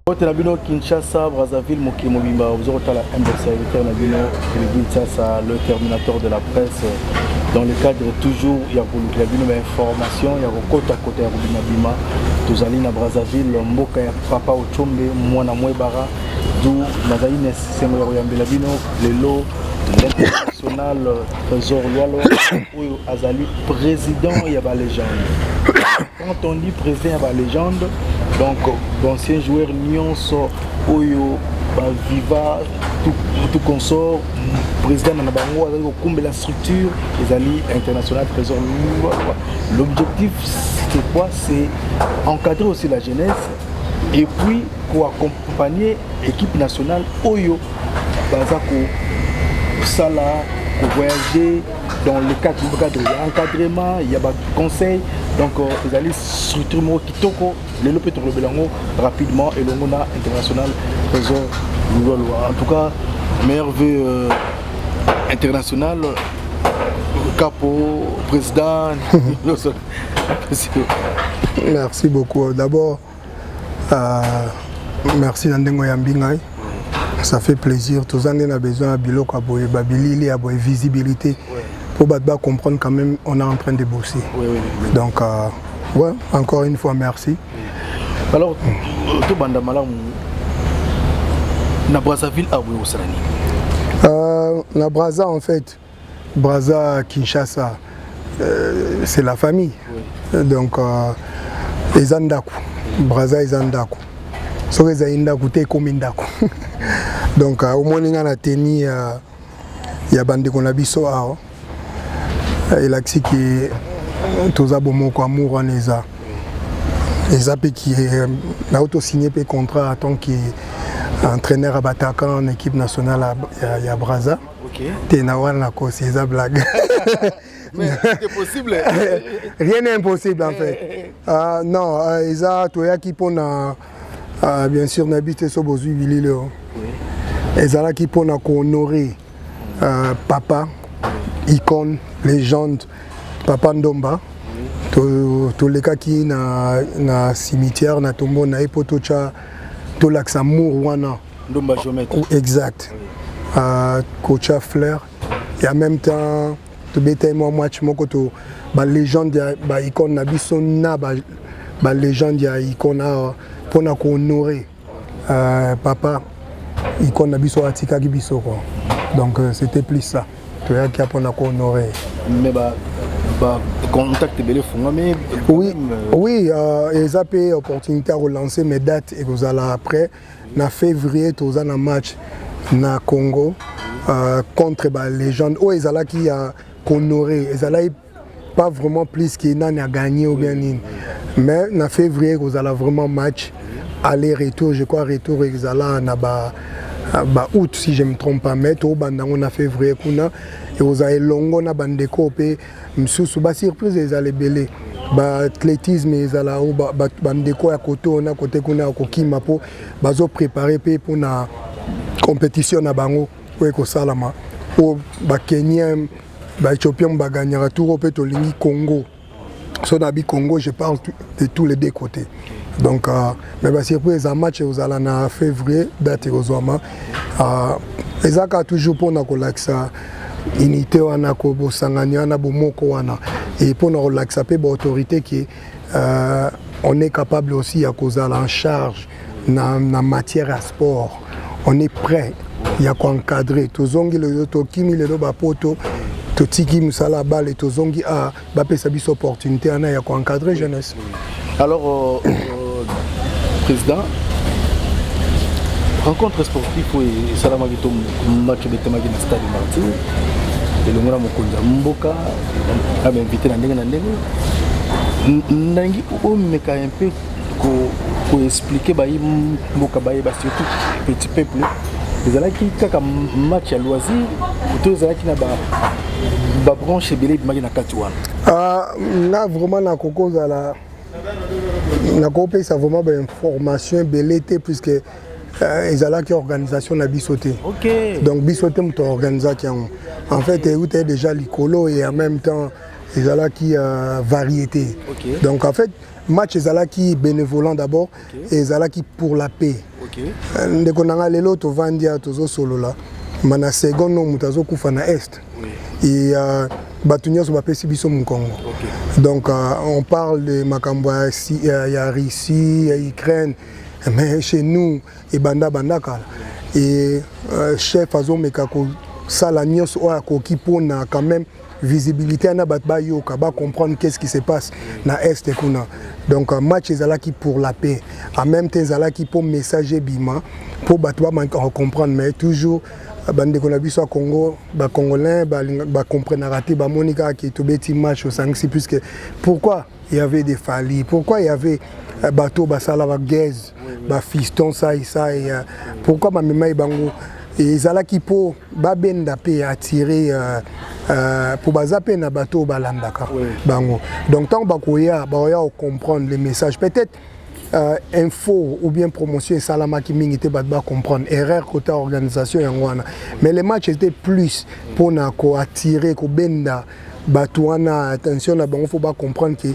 Nabino Kinshasa, Brazzaville, Moki Mobimba, vous aurez la serviteur Nabino, Kinshasa, le terminateur de la presse. Dans le cadre toujours, il y a une information, il y a côté à côté à Nabima, tous allés à Brazzaville, Mboka, Papa Ochombe, Mwana Mwebara, d'où Nazaïne Sengoya Yambelabino, les lots, l'international Trésor Loalo, où Azali, président, il y a la légende. Quand on dit président, il y a la légende. Donc, d'anciens joueurs Nyonso, Oyo, Viva, tout consort, président Nanabango, la structure, les alliés internationaux, trésor. L'objectif, c'est quoi? C'est encadrer aussi la jeunesse et puis pour accompagner l'équipe nationale Oyo, Bazako, Sala, pour voyager dans le cadre d'encadrement, il y a des conseils. Donc, les alliés structurent Kitoko, les lopes rapidement et le monde international trésor. En tout cas, meilleur vœu international, capo, président. Merci beaucoup. D'abord, merci Nandengo Yambingai. Ça fait plaisir. Tous les gens ont besoin de biloko, de visibilité. Pour comprendre quand même, on est en train de bosser. Donc, ouais, encore une fois, merci. Alors, tout le monde na Brazzaville a où na Brazza en fait, Brazza Kinshasa, c'est la famille. Donc, Ezandaku, Brazza Ezandaku. So Ezandaku te comme Ndaku. Donc, au moins on a tenu ya bande qu'on a biso a. Il a dit que tous les gens qui amour en Eza. Eza qui a auto-signé le contrat en tant qu'entraîneur attaquant en équipe nationale à Brazza. Tu es une blague. Mais c'est possible. Rien n'est impossible en fait. Non, Eza, tu es qui pour bien sûr n'habite sur Bozu Vililo. Eza qui pour honorer papa, icône, légende, Papa Ndomba. Tous les cas qui na cimetière, na tombeau, na epotocha, tout l'axe amour wana. Ndomba géomètre. Exact. Kocha Fleur. Et en même temps, tu bête moi match moko to ba légende ba icône na biso na ba légende ya icône pour na ko honorer papa icône na biso atika ki biso quoi. Donc c'était plus ça. Tu as qui a pour na ko honorer. Mais contact belé mais oui, ils ont eu l'opportunité de relancer mes dates et vous allez après en février tous un match na Congo contre la légende où ils allaient qui a honoré, ils allaient pas vraiment plus qu'ils n'ont gagné ou bien mais en février vous allez vraiment match aller-retour, je crois retour ils allaient na août si je ne me trompe pas, mais tout on a février et vous avez longo na bandeko pe msusu ba surprise ils allaient belé ba athlétisme ils allaient ba bandeko ya côté on a côté kuna ko kima po bazo préparer pe pour na compétition na bango pour ko salama pour ba Kenyan ba Éthiopien ba gagnera tout pe to lingi Congo so na bi Congo je parle de tous les deux côtés. Donc, mais bah, surprise, un match aux allez en février, date aux hommes. Les a toujours pour nous relaxer, unité wana ko bosangani wana bomoko wana et pour nous relaxer peu autorité qui on est capable aussi à cause en charge na matière à sport. On est prêt, il y a quoi encadrer. Tozongi le yoto kimi le ba poto. Totiki musala balle et tozongi a bapé sa bis opportunité ana ya quoi encadrer jeunesse. Alors président, rencontre sportive et Salamagito match de Temagi na stade Martyr et le Mona Mokonza Mboka a invité na ndenge nangi o meka un peu ko expliquer ba Mboka ba surtout petit peuple les ala qui kaka match à loisir tous ala qui na ba branche belé magi na katuan là vraiment na kokoza la na coopé ça vraiment une information bellété puisque ils ont qui organisation la bisoté. Donc bisoté mon organisation. En fait il y a déjà l'icolo et en même temps ils ont qui variété. Donc en fait match ezalaki bénévolant d'abord et ezalaki pour la paix. Ndeko nanga lelo tovandia tozosolola mana seconde mutu azokufa na est et bato nyonso bapesi biso mukongo. Donc on parle de makambo ya Russie, ya Ukraine, mais chez nous et banda kala et chef azomeka ko sala nyonso oyo akoki mpona quand même visibilité na bato bayoka ba comprendre qu'est-ce qui se passe na est kuna. Donc match ezalaki pour la paix, en même temps ezalaki pour messager bima pour bato ba comprendre, mais toujours bande ko na biso à Congo ba congolais ba comprendre raté ba monika qui tobeti match au 5 puisque pourquoi il y avait des falis, pourquoi il y avait bateau ba sala ba gaze ba fiston ça et pourquoi ma mema bango et zalaki po ba benda pe attirer pour bazaper na bateau balandaka bango. Donc tant bakoya comprendre les messages, peut-être info ou bien promotion salama qui mingité ba comprendre erreur côté organisation yangwana, mais les matchs étaient plus pour na ko attirer ko benda batouana attention na bango, faut pas comprendre que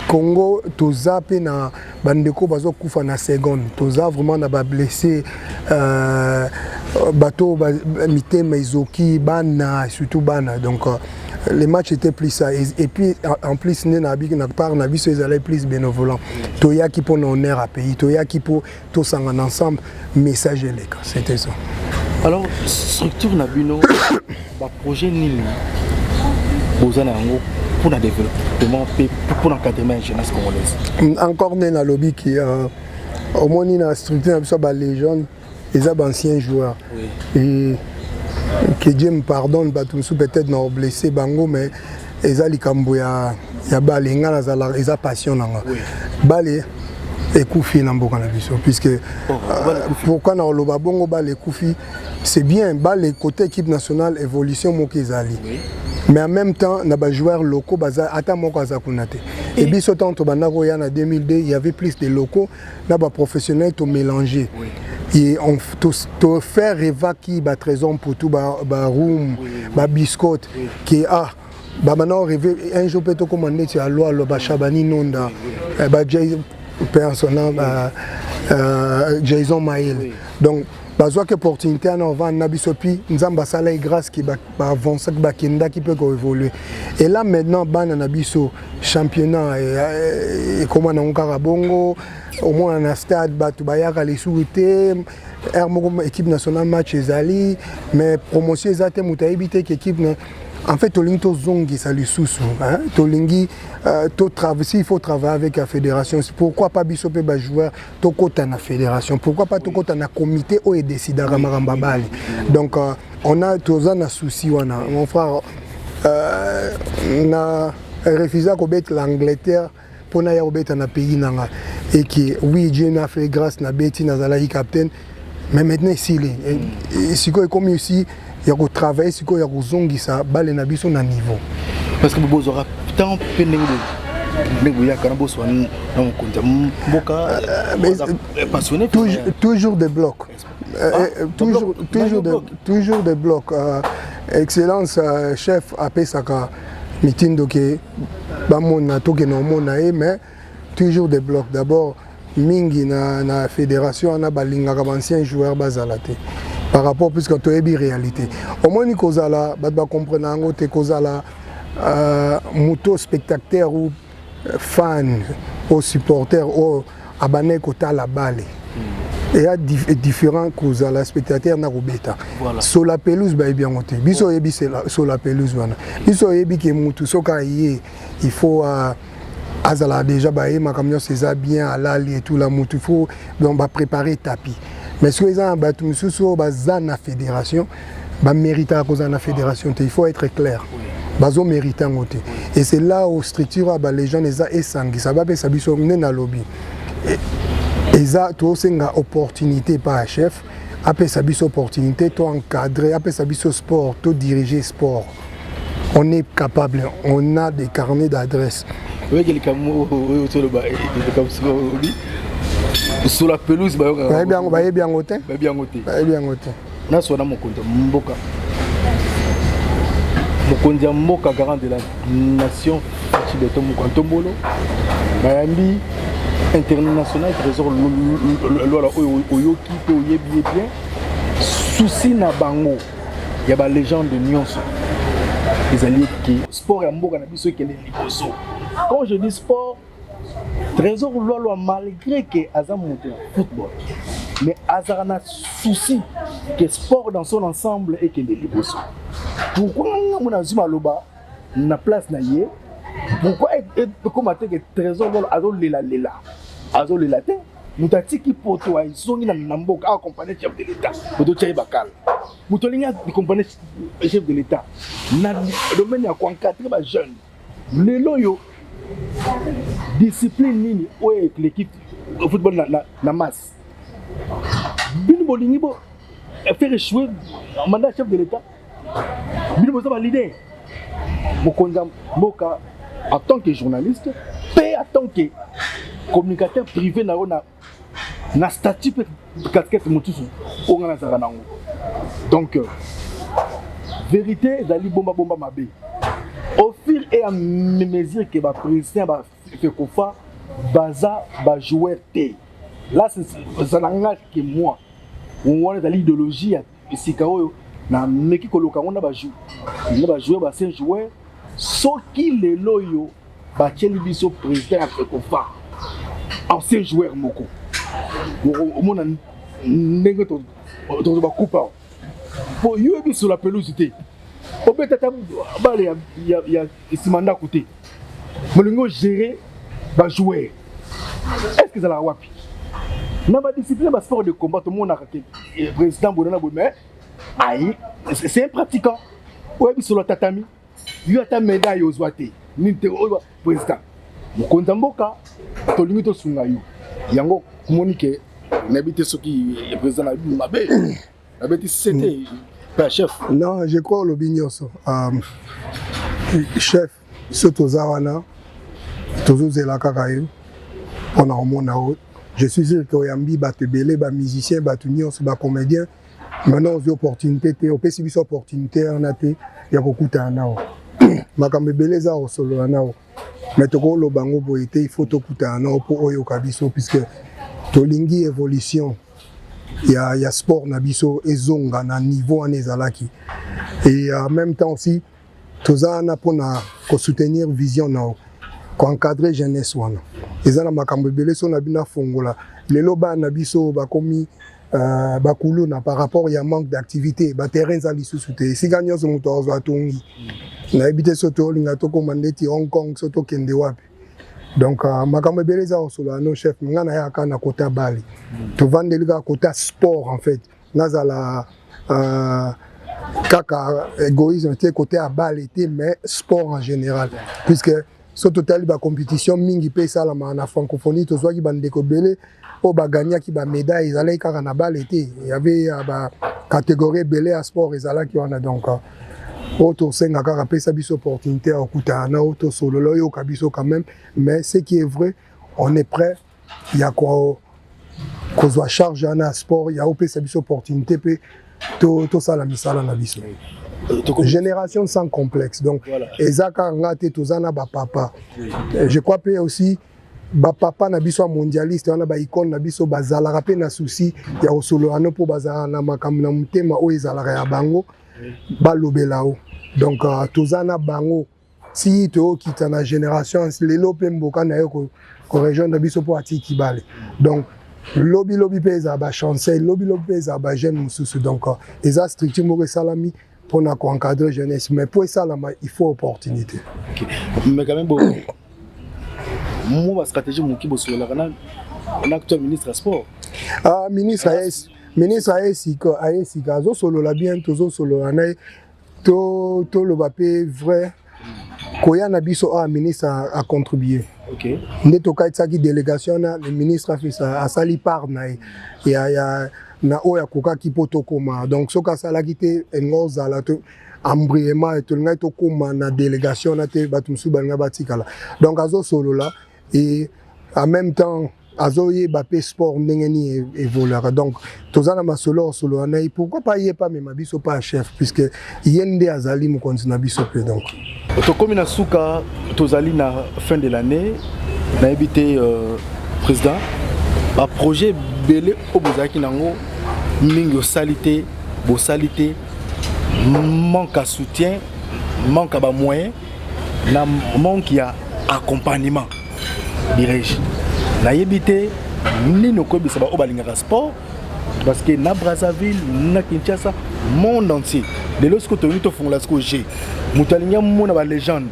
Congo toza pe na bandeko bazo kufa na seconde, toza vraiment na ba blessé bateau mitema izoki bana surtout bana. Donc les matchs étaient plus ça et puis en plus na part na biso ils allaient plus bénévolant, toya qui pour honneur à pays, toya qui pour tous en ensemble message les cas, c'était ça. Alors structure na bino ba projet nini bozana yango pour le développement pour l'encadrement de la jeunesse congolaise. Encore dans le lobby qui au moins dans la structure les jeunes, les anciens joueurs. Et que Dieu me pardonne, peut-être nous blessé bango, mais ils ont les balinga, ils ont passion balé et koufi na mboka na biso puisque pourquoi na loba bongo balé koufi c'est bien balé côté équipe nationale évolution mokizali. Mais en même temps, il y a des joueurs locaux, et puis, en 2002, il y avait plus de locaux, il y a des professionnels qui ont mélangé. Et on fait rêver qui a trésor pour tout, room, biscotte, qui a. Maintenant, un jour, peut-être commander à loi, le Chabani Nonda, Jason Maïl. Donc, bazoa que opportunité on va na bisopi nzamba sala grâce qui va avancer qui peut évoluer. Et là maintenant bana na biso championnat et comment na Bongo au moins na stade batu bayaka les souhaiter équipe nationale match ezali mais promotion ezate mutaibité équipe en fait tolingi to zongi sali susu hein tolingi il faut travailler avec la fédération. Pourquoi pas bisope ba joueur to kota na fédération, pourquoi pas to kota na comité o et décider maramba bali. Donc on a tous un souci wana mon frère na refusé ko bet l'Angleterre pour na ya ko bet na pays nanga et qui oui Dieu n'a fait grâce na beti na zalaki captain, mais maintenant ici si comme ici il y a travailler si il y a zongi ça balé na biso na niveau parce que vous aurez tant peine toujours des blocs. Toujours des blocs. Excellence chef appelle ça meeting donc mais toujours des blocs. D'abord mingi na fédération na balinga comme ancien joueur bazalate par rapport puisque tu es bi réalité. Au moins ni kozala ba comprendre ngo te kozala moto spectateur ou fan ou supporter ou abonné kota la balle. Et il y a différents causes à la spectateur na robeta. Sur la pelouse ba bien monté. Biso yebi c'est sur la pelouse wana. Biso yebi ke mutu soka il faut azala déjà ba ma camion c'est bien à l'ali et tout la mutu faut donc ba préparer tapis. Mais si les gens batu mususu baza na fédération ba mérite à cause de la fédération, il faut être clair. Bazo mérite en côté. Et c'est là où structure les gens les a essangi ça va be sabiso na lobby. Et ça tu as une opportunité par chef, après sabiso opportunité tu encadrer, après sabiso sport, tu diriger sport. On est capable, on a des carnets d'adresses. Sur la pelouse bien côté. Na sona mokonzi mboka garant de la nation Fachi Beto Mukantombolo bayambi international trésor lola oyoki pe oyebi bien souci na bango ya ba légende nyonso ezali ki sport ya mboka na biso ekende liboso. Quand je dis sport, trésor lola malgré que aza moto football mais azara na souci que sport dans son ensemble ekende liboso. Pourquoi mona zuma loba na place na ye? Pourquoi comment que trésor lola azo lela te mutatiki poto ay zongi na namboka accompagner chef de l'état poto tchaye bakal mutolinga accompagner chef de l'état na domaine ya encadrer ba jeune lelo yo discipline nini oye l'équipe football na masse bino bolingi bo faire échouer mandat chef de l'état bino boza ba leader mokonza mboka en tant que journaliste et en tant que communicateur privé na statut de casquette motusu ongana zaka nango. Donc vérité dali bomba mabe au fur et à mesure que ba président ba fekofa baza ba joueur té là ça n'engage que moi on a l'idéologie ya sikao na meki koloka on a ba joueur ba 5 joueurs soki lelo yo ba tcheli biso président fekofa ancien joueur moko on a ndenge to ba coupa pour yo bi sur la pelouse té o betata bale ya simanda côté molingo gérer ba joueur est-ce que ça la wapi na ba discipline ba sport de combat tout monde a président bonana mais aïe c'est un pratiquant o bi sur le tatami yo ata médaille aux ouaté ni te président mokonza mboka to lingi to sunga yo yango monike n'habite ce qui est président na mabe n'habite c'était pas chef. Non, je crois le bignoso chef surtout zawana toujours zela kakayo on a mona je suis sûr que yambi batebele ba musicien ba nyonso ba comédien maintenant aux opportunités te opesi biso opportunité on a te ya kokuta nao makambe beleza o solo nao mais toko lo bango boité il faut tokuta nao pour oyo kabiso puisque tolingi évolution ya sport na biso ezonga na niveau en ezalaki et en même temps aussi tozana pona ko soutenir vision nao ko encadrer jeunesse wana ezana makambe beleza na bina fongola lelo ba na biso ba komi bakulu na par rapport ya manque d'activité ba terrain za lisusu te siganyo zo muto azwa tongi na habité soto linga to komandeti Hong Kong soto kende wapi donc makambe beleza osolo no chef ngana ya kana kota bali to vandelika kota sport en fait nazala kaka égoïsme te côté à balle était mais sport en général puisque soto tali ba compétition mingi pe sala na francophonie to zwa ki bandeko belé o ba gagna ki ba médaille ezala kaka na balle était il y avait ba catégorie belé à sport ezala ki wana donc auto senga kaka pesa biso opportunité à okuta na auto solo lo yo kabiso quand même mais ce qui est vrai on est prêt il y a quoi kozwa charge na sport il y a opesa biso opportunité pe to sala misala na biso génération sans complexe donc ezaka ngate tozana ba papa je crois pe aussi ba papa na biso mondialiste wana ba icône na biso bazala rapé na souci ya osolo ano po bazala na makambo na mutema o ezala ya bango balobelao donc tozana bango si to kita na génération lelo pe mboka na yo ko région na biso po atiki bale donc lobby pesa ba chance lobby pesa ba jeune mususu donc eza structure mo salami pour na encadrer jeunesse mais pour ça là il faut opportunité. OK mais quand même bon moi stratégie mon ki bosso la kana on actuel ministre sport ministre AESI zo solo la bien tozo solo anaye to le bapé vrai koya na biso ministre a contribué. OK ndeto kaitsaki délégation na le ministre a fait ça a sali par na ya na oya koka kipoto koma donc soka sala kité ngoza la to embrièment et to ngai to koma na délégation na te batumsu banga batikala donc azo solo là et en même temps azoye bapé sport ndengeni évoluera donc tozana masolo solo anayi pourquoi pas y pas même biso pas chef puisque yende azali mo continue biso pe donc to komi na suka tozali na fin de l'année na habité président ba projet belé au bozaki nango mingi salité bo salité manque à soutien manque à moyens na manque à accompagnement dirais-je na habité ni no ko bisa ba obalinga sport parce que na Brazzaville na Kinshasa monde entier de lorsque tu es au la G mutalinga mona ba légende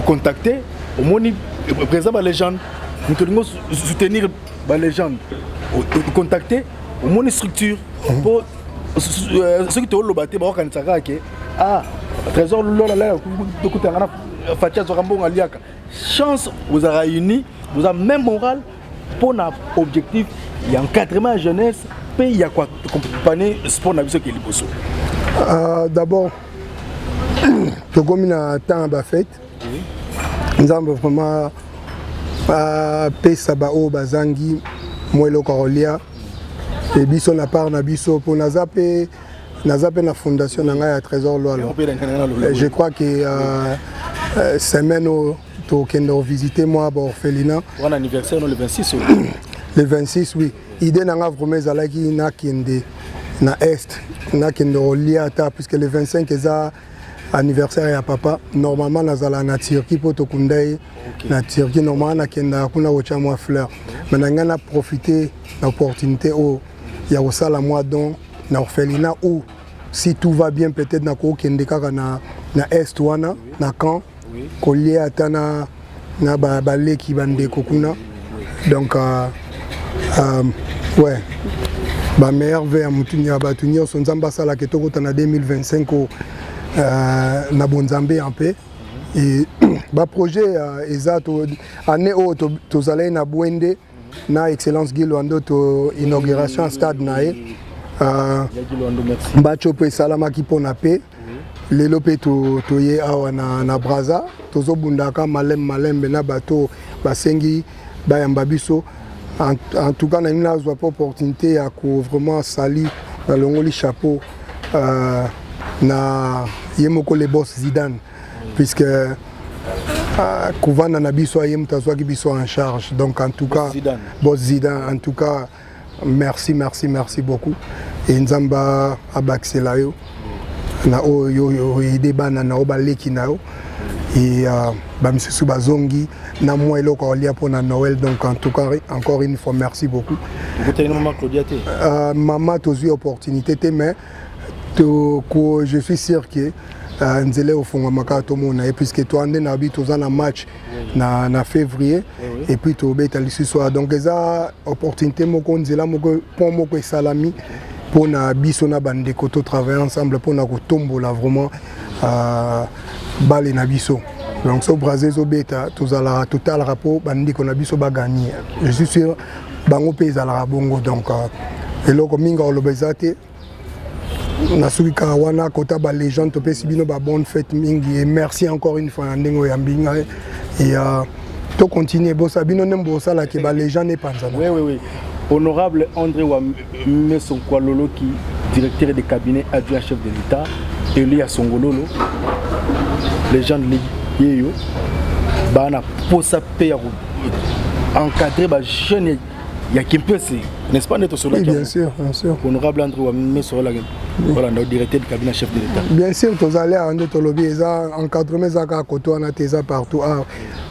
contacter au moni présent ba légende mutalinga soutenir ba légende contacter au moni structure pour ceux qui te lo baté ba okanisaka ke trésor lola la kutanga Fatia Zorambonga liaka chance vous a réuni vous a même moral pour un objectif il y a encadrement jeunesse puis il y a quoi accompagner sport na biso qui liboso. D'abord comme na temps ba fête nous avons vraiment pesa ba o bazangi moelo Carolia et biso na part na biso pour na zape na fondation na ya Trésor Loala. Je crois que semaine to kendo visiter moi ba orphelinat. Pour anniversaire le 26 Le 26 oui. Idée n'a vraiment zalaki na kende na est na kendo liata puisque le 25 est anniversaire ya papa normalement nazala na Turquie pour to kundai na Turquie normalement na kenda kuna ocha moi fleur mais na ngana profiter l'opportunité au ya osala moi don na orphelinat ou si tout va bien peut-être na ko kende kaka na est wana na camp collier atana na balé qui bande kokuna donc ouais ba meilleur ve amutunya batunya son nzamba sala ke toko na 2025 na bonzambe en paix et ba projet exacto année au to zalé na Bwende na excellence Gilwando to inauguration stade nae bacho pe salama ki pona pe lelo pe to ye awa na Brazza tozo bundaka malembe na bato basengi bayamba biso en tout cas, nous avons l'opportunité à vraiment saluer dans le chapeau na yemoko le boss Zidane puisque Kouvana Nabiso yem tazwa ki biso en charge. Donc en tout cas boss Zidane en tout cas merci beaucoup et nzamba abaksela yo na yo ideba na obaleki na yo et bamisusu bazongi na moi eloko olia pour na Noël donc en tout cas encore une fois merci beaucoup. Vous tenez maman Claudia té maman tozui opportunité té mais je suis sûr que nzele au fond maka to mona et puisque toi ande na bi toza na match na février et puis to beta lisu soir donc eza opportunité moko nzela moko pont moko salami pour na biso na bande koto travailler ensemble pour na ko tombola vraiment balé na biso. Donc so Brazzo beta tozala total rapport bandi ko na biso ba gagner. Je suis sûr bango pesa la bongo donc eloko minga olobezate na suka wana kota ba légende to pesi bino ba bonne fête mingi et merci encore une fois ndengo ya mbinga et to continuer bossa bino nembo sala ke ba légende e panzana. Oui. Honorable André Wameson Kwalolo qui directeur de cabinet adjoint chef de l'État élu à Songololo. Les gens de l'État, bana posa pe ya encadrer ba jeune ya Kimpese, n'est-ce pas notre solo? Bien sûr. Honorable André Wameson voilà le directeur du cabinet chef de l'État. Bien sûr, tous allés à ando tolobi eza encadrement zaka koto na teza partout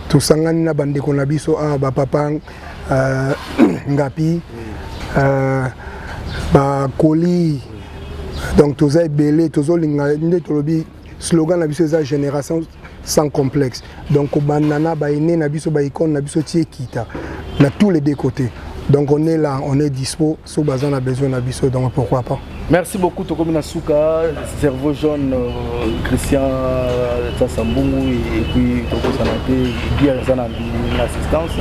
tout sangani na bande ko na biso ba papa ngapi ba koli donc tous ay belé tous olinga ndé tolobi slogan na biso eza génération sans complexe donc banana ba ene na biso ba icône na biso tie kita na tous les deux côtés donc on est là on est dispo so bazan a besoin na biso donc pourquoi pas. Merci beaucoup Tokomina Souka, cerveau jaune Christian Tsambungu et puis Toko Sanate, Guy Zana l'assistance,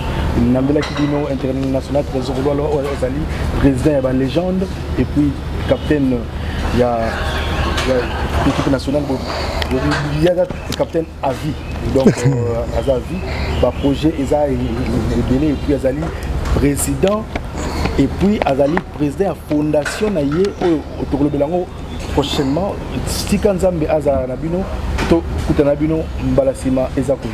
Nambela Kidino international Trésor Loala Ozali, président et légende et puis capitaine il y a l'équipe nationale il y a capitaine à vie donc à vie bah projet Eza et Béné et puis Azali président et puis Azali président de la fondation naie au Belango prochainement si Kanzambe Aza Nabino to Kutanabino Mbalasima Ezakuya.